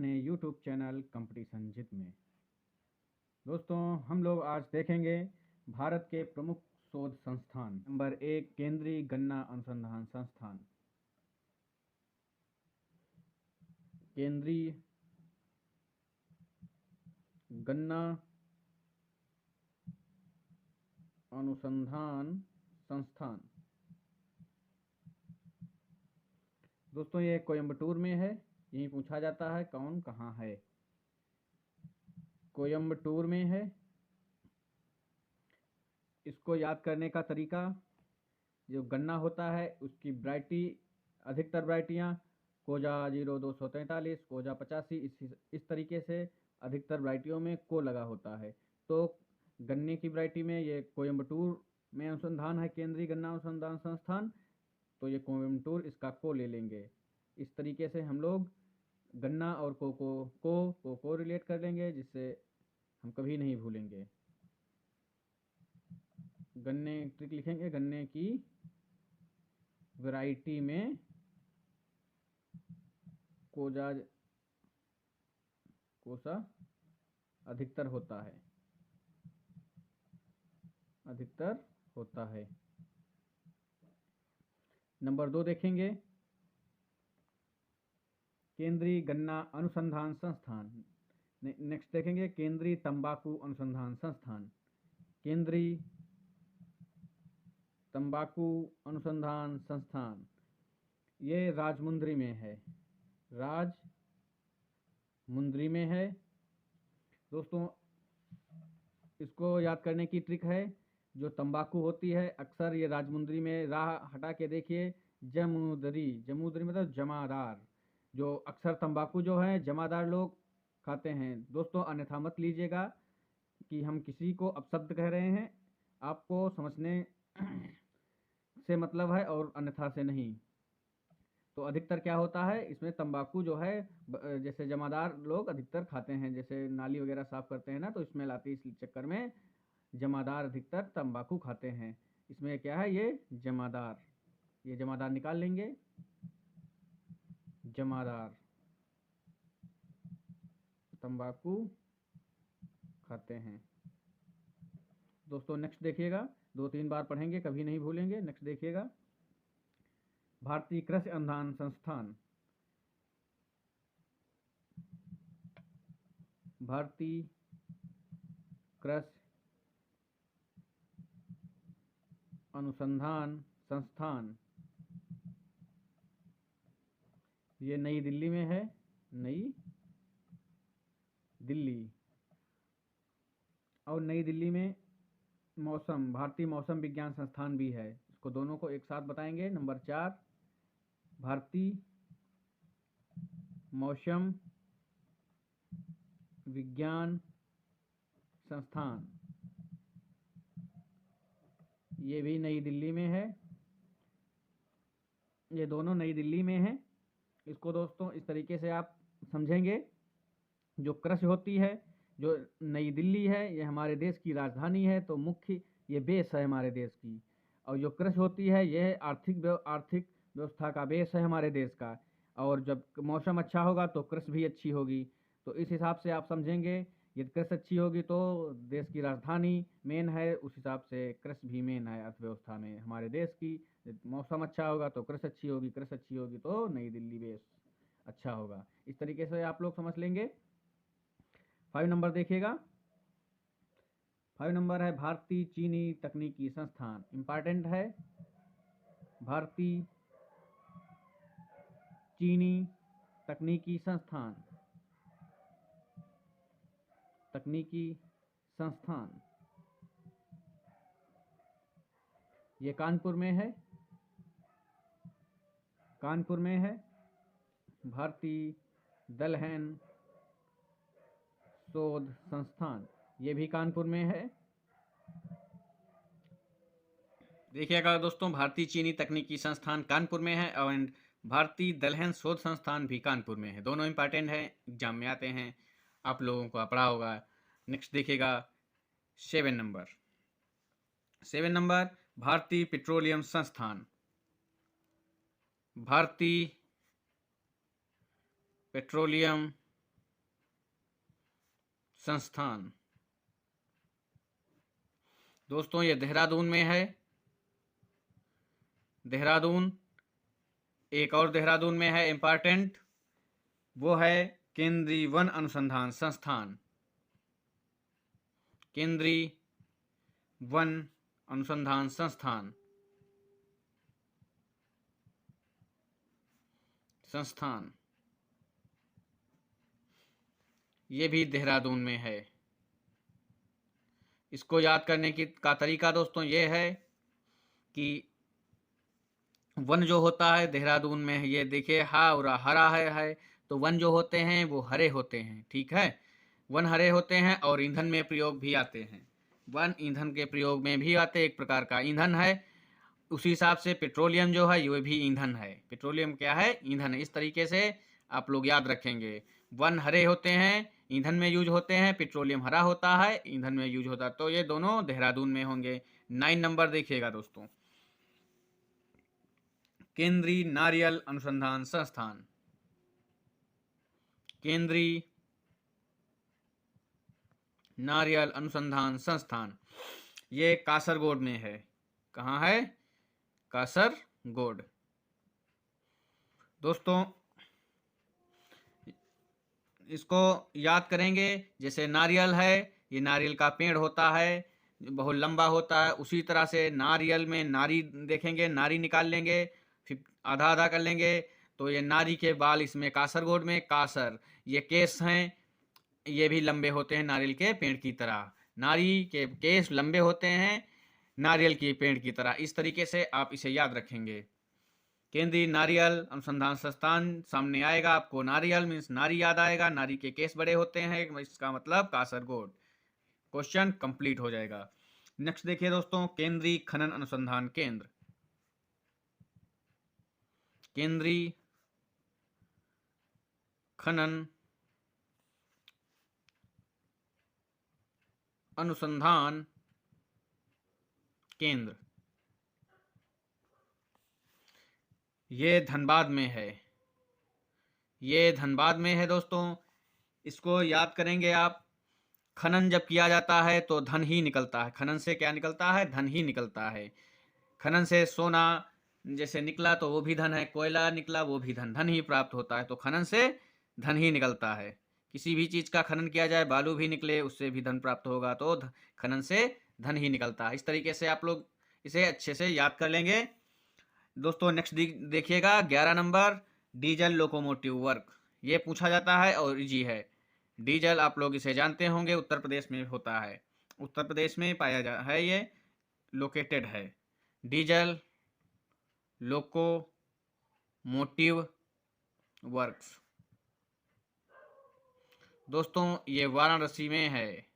अपने YouTube channel competition जित में। दोस्तों, हम लोग आज देखेंगे भारत के प्रमुख शोध संस्थान। नंबर 1, केंद्रीय गन्ना अनुसंधान संस्थान। केंद्रीय गन्ना अनुसंधान संस्थान। दोस्तों, ये कोयम्बटूर में है। यही पूछा जाता है कौन कहाँ है। कोयम्बटूर में है। इसको याद करने का तरीका, जो गन्ना होता है उसकी वैरायटी, अधिकतर वैरायटियाँ कोजा 0243, कोजा 85, इस तरीके से अधिकतर वैरायटियों में को लगा होता है। तो गन्ने की वैरायटी में ये कोयम्बटूर में अनुसंधान है, केंद्रीय गन्ना अनुसंधान संस्थान। तो ये कोयम्बटूर, इसका को ले लेंगे। इस तरीके से हम लोग गन्ना और को रिलेट कर लेंगे, जिससे हम कभी नहीं भूलेंगे। गन्ने ट्रिक लिखेंगे, गन्ने की वैरायटी में कोसा अधिकतर होता है, अधिकतर होता है। नंबर 2 देखेंगे, केंद्रीय गन्ना अनुसंधान संस्थान। नेक्स्ट देखेंगे केंद्रीय तंबाकू अनुसंधान संस्थान। केंद्रीय तंबाकू अनुसंधान संस्थान, ये राजमुंद्री में है। राजमुंद्री में है। दोस्तों, इसको याद करने की ट्रिक है, जो तंबाकू होती है अक्सर ये राजमुंद्री में, राह हटा के देखिए, जमुद्री मतलब जमादार, जो अक्सर तंबाकू जो है जमादार लोग खाते हैं। दोस्तों, अन्यथा मत लीजिएगा कि हम किसी को अपशब्द कह रहे हैं, आपको समझने से मतलब है और अन्यथा से नहीं। तो अधिकतर क्या होता है इसमें, तंबाकू जो है जैसे जमादार लोग अधिकतर खाते हैं, जैसे नाली वगैरह साफ करते हैं ना, तो स्मेल आती है, इस चक्कर में जमादार अधिकतर तंबाकू खाते हैं। इसमें क्या है, ये जमादार निकाल लेंगे। जमादार तंबाकू खाते हैं। दोस्तों, नेक्स्ट देखिएगा, 2-3 बार पढ़ेंगे, कभी नहीं भूलेंगे। नेक्स्ट देखिएगा, भारतीय कृषि अनुसंधान संस्थान। भारतीय कृषि अनुसंधान संस्थान, ये नई दिल्ली में है। नई दिल्ली। और नई दिल्ली में भारतीय मौसम विज्ञान संस्थान भी है। इसको दोनों को एक साथ बताएंगे। नंबर 4, भारतीय मौसम विज्ञान संस्थान, ये भी नई दिल्ली में है। ये दोनों नई दिल्ली में हैं। इसको दोस्तों इस तरीके से आप समझेंगे, जो कृषि होती है, जो नई दिल्ली है, ये हमारे देश की राजधानी है, तो मुख्य ये बेस है हमारे देश की। और जो कृषि होती है, यह आर्थिक व्यवस्था का बेस है हमारे देश का। और जब मौसम अच्छा होगा तो कृषि भी अच्छी होगी। तो इस हिसाब से आप समझेंगे, यदि कृषि अच्छी होगी तो देश की राजधानी मेन है, उस हिसाब से कृषि भी मेन है अर्थव्यवस्था में हमारे देश की। मौसम अच्छा होगा तो कृषि अच्छी होगी, कृषि अच्छी होगी तो नई दिल्ली बेस अच्छा होगा। इस तरीके से आप लोग समझ लेंगे। 5 नंबर देखिएगा। 5 नंबर है भारतीय चीनी तकनीकी संस्थान। इंपॉर्टेंट है, भारतीय चीनी तकनीकी संस्थान। तकनीकी संस्थान, ये कानपुर में है। कानपुर में है। भारतीय दलहन शोध संस्थान, ये भी कानपुर में है। देखिएगा दोस्तों, भारतीय चीनी तकनीकी संस्थान कानपुर में है और भारतीय दलहन शोध संस्थान भी कानपुर में है। दोनों इंपॉर्टेंट है, एग्जाम में आते हैं, आप लोगों को पढ़ा होगा। नेक्स्ट देखिएगा 7 नंबर। 7 नंबर, भारतीय पेट्रोलियम संस्थान। भारतीय पेट्रोलियम संस्थान। दोस्तों ये देहरादून में है, देहरादून। एक और देहरादून में है इंपॉर्टेंट, वो है केंद्रीय वन अनुसंधान संस्थान। केंद्रीय वन अनुसंधान संस्थान, संस्थान ये भी देहरादून में है। इसको याद करने का तरीका दोस्तों ये है कि वन जो होता है देहरादून में, ये देखिए हरा है, तो वन जो होते हैं वो हरे होते हैं, ठीक है। वन हरे होते हैं और ईंधन में प्रयोग भी आते हैं। वन ईंधन के प्रयोग में भी आते, एक प्रकार का ईंधन है। उसी हिसाब से पेट्रोलियम जो है ये भी ईंधन है। पेट्रोलियम क्या है? ईंधन है। इस तरीके से आप लोग याद रखेंगे। वन हरे होते हैं, ईंधन में यूज होते हैं। पेट्रोलियम हरा होता है, ईंधन में यूज होता है। तो ये दोनों देहरादून में होंगे। 9 नंबर देखिएगा दोस्तों, केंद्रीय नारियल अनुसंधान संस्थान। केंद्रीय नारियल अनुसंधान संस्थान ये कासरगोड में है। कहाँ है? कासरगोड। दोस्तों इसको याद करेंगे, जैसे नारियल है, ये नारियल का पेड़ होता है, बहुत लंबा होता है। उसी तरह से नारियल में नारी देखेंगे, नारी निकाल लेंगे, फिर आधा आधा कर लेंगे, तो ये नारी के बाल इसमें कासरगोड में कासर। ये केस हैं, ये भी लंबे होते हैं नारियल के पेड़ की तरह। नारी के केस लंबे होते हैं नारियल के पेड़ की तरह। इस तरीके से आप इसे याद रखेंगे। केंद्रीय नारियल अनुसंधान संस्थान सामने आएगा, आपको नारियल मीन्स नारी याद आएगा, नारी के केस बड़े होते हैं, इसका मतलब कासरगोड। क्वेश्चन कंप्लीट हो जाएगा। नेक्स्ट देखिए दोस्तों, केंद्रीय खनन अनुसंधान केंद्र। केंद्रीय खनन अनुसंधान केंद्र ये धनबाद में है। ये धनबाद में है दोस्तों। इसको याद करेंगे आप। खनन जब किया जाता है तो धन ही निकलता है। खनन से क्या निकलता है? धन ही निकलता है। खनन से सोना जैसे निकला तो वो भी धन है, कोयला निकला वो भी धन ही प्राप्त होता है। तो खनन से धन ही निकलता है। किसी भी चीज का खनन किया जाए, बालू भी निकले, उससे भी धन प्राप्त होगा। तो खनन से धन ही निकलता है। इस तरीके से आप लोग इसे अच्छे से याद कर लेंगे दोस्तों। नेक्स्ट देखिएगा 11 नंबर, डीजल लोकोमोटिव वर्क। ये पूछा जाता है और इजी है। डीजल आप लोग इसे जानते होंगे, उत्तर प्रदेश में होता है, उत्तर प्रदेश में पाया जा है, ये लोकेटेड है। डीजल लोकोमोटिव वर्क्स दोस्तों ये वाराणसी में है।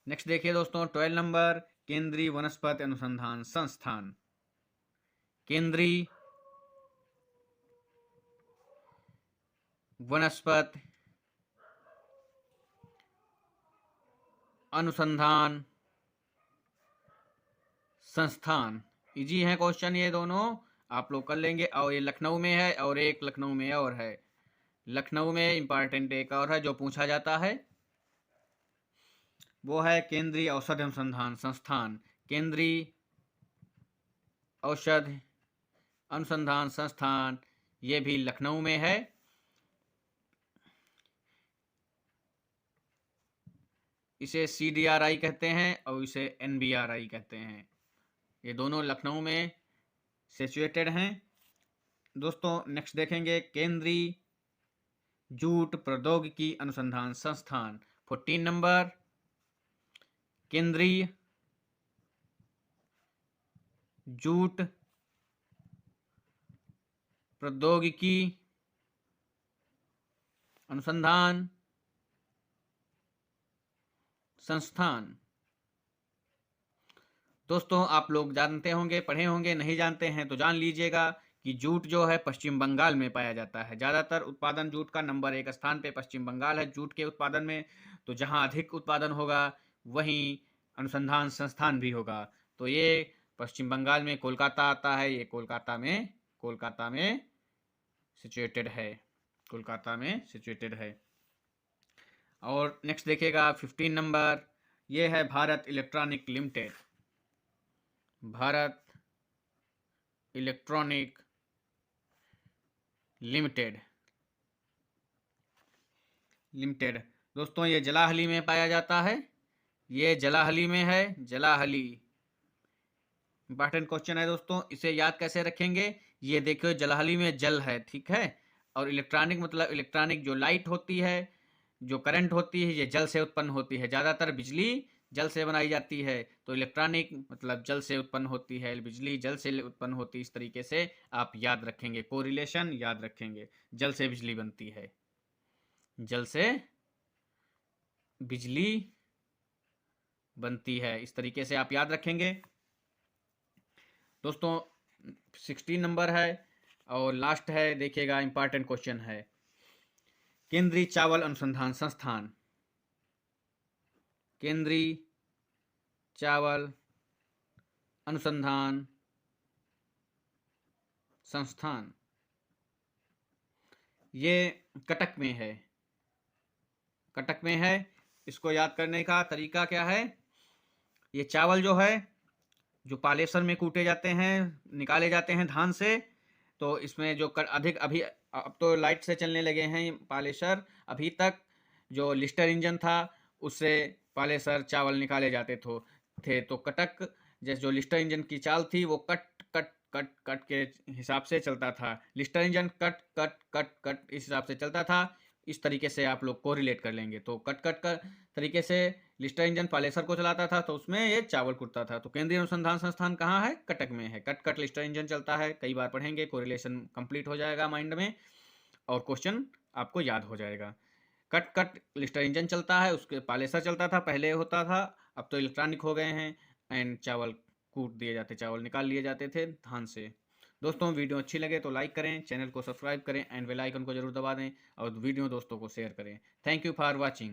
नेक्स्ट देखिए दोस्तों 12 नंबर, केंद्रीय वनस्पति अनुसंधान संस्थान। केंद्रीय वनस्पति अनुसंधान संस्थान। इजी है क्वेश्चन, ये दोनों आप लोग कर लेंगे। और ये लखनऊ में है और एक लखनऊ में और है। लखनऊ में इंपॉर्टेंट एक और है जो पूछा जाता है, वो है केंद्रीय औषधि अनुसंधान संस्थान। केंद्रीय औषधि अनुसंधान संस्थान ये भी लखनऊ में है। इसे CDRI कहते हैं और इसे NBRI कहते हैं। ये दोनों लखनऊ में सिचुएटेड हैं दोस्तों। नेक्स्ट देखेंगे केंद्रीय जूट प्रौद्योगिकी अनुसंधान संस्थान। 14 नंबर, केंद्रीय जूट प्रौद्योगिकी अनुसंधान संस्थान। दोस्तों आप लोग जानते होंगे, पढ़े होंगे, नहीं जानते हैं तो जान लीजिएगा कि जूट जो है पश्चिम बंगाल में पाया जाता है। ज़्यादातर उत्पादन जूट का नंबर 1 स्थान पे पश्चिम बंगाल है जूट के उत्पादन में। तो जहां अधिक उत्पादन होगा वहीं अनुसंधान संस्थान भी होगा। तो ये पश्चिम बंगाल में कोलकाता आता है। ये कोलकाता में सिचुएटेड है। कोलकाता में सिचुएटेड है। और नेक्स्ट देखिएगा 15 नंबर, ये है Bharat electronic limited. Bharat electronic limited दोस्तों ये जलाहली में पाया जाता है। ये जलाहली में है, जलाहली। इंपॉर्टेंट क्वेश्चन है दोस्तों, इसे याद कैसे रखेंगे? ये देखो जलाहली में जल है, ठीक है, और इलेक्ट्रॉनिक मतलब इलेक्ट्रॉनिक जो लाइट होती है, जो करंट होती है, ये जल से उत्पन्न होती है। ज़्यादातर बिजली जल से बनाई जाती है, तो इलेक्ट्रॉनिक मतलब जल से उत्पन्न होती है, बिजली जल से उत्पन्न होती है। इस तरीके से आप याद रखेंगे, कोरिलेशन याद रखेंगे। जल से बिजली बनती है, जल से बिजली बनती है, इस तरीके से आप याद रखेंगे दोस्तों। 16 नंबर है और लास्ट है, देखिएगा इंपॉर्टेंट क्वेश्चन है। केंद्रीय चावल अनुसंधान संस्थान, केंद्रीय चावल अनुसंधान संस्थान, ये कटक में है, कटक में है। इसको याद करने का तरीका क्या है? ये चावल जो है, जो पालेसर में कूटे जाते हैं, निकाले जाते हैं धान से, तो इसमें जो अधिक अभी अब तो लाइट से चलने लगे हैं पालेसर, अभी तक जो लिस्टर इंजन था उससे पालेसर चावल निकाले जाते थे। तो कटक जैसे जो लिस्टर इंजन की चाल थी वो कट कट कट कट के हिसाब से चलता था। Lister engine cut cut cut cut इस हिसाब से चलता था। इस तरीके से आप लोग को रिलेट कर लेंगे। तो कट कट का तरीके से लिस्टर इंजन पालेसर को चलाता था, तो उसमें ये चावल कुटता था। तो केंद्रीय अनुसंधान संस्थान कहाँ है? कटक में है। कट कट लिस्टर इंजन चलता है, कई बार पढ़ेंगे, कोरिलेशन कंप्लीट हो जाएगा माइंड में और क्वेश्चन आपको याद हो जाएगा। कट कट लिस्टर इंजन चलता है, उसके पालेसर चलता था, पहले होता था, अब तो इलेक्ट्रॉनिक हो गए हैं एंड चावल कूट दिए जाते, चावल निकाल लिए जाते थे धान से। दोस्तों वीडियो अच्छी लगे तो लाइक करें, चैनल को सब्सक्राइब करें एंड बेल आइकन को जरूर दबा दें और वीडियो दोस्तों को शेयर करें। Thank you for watching.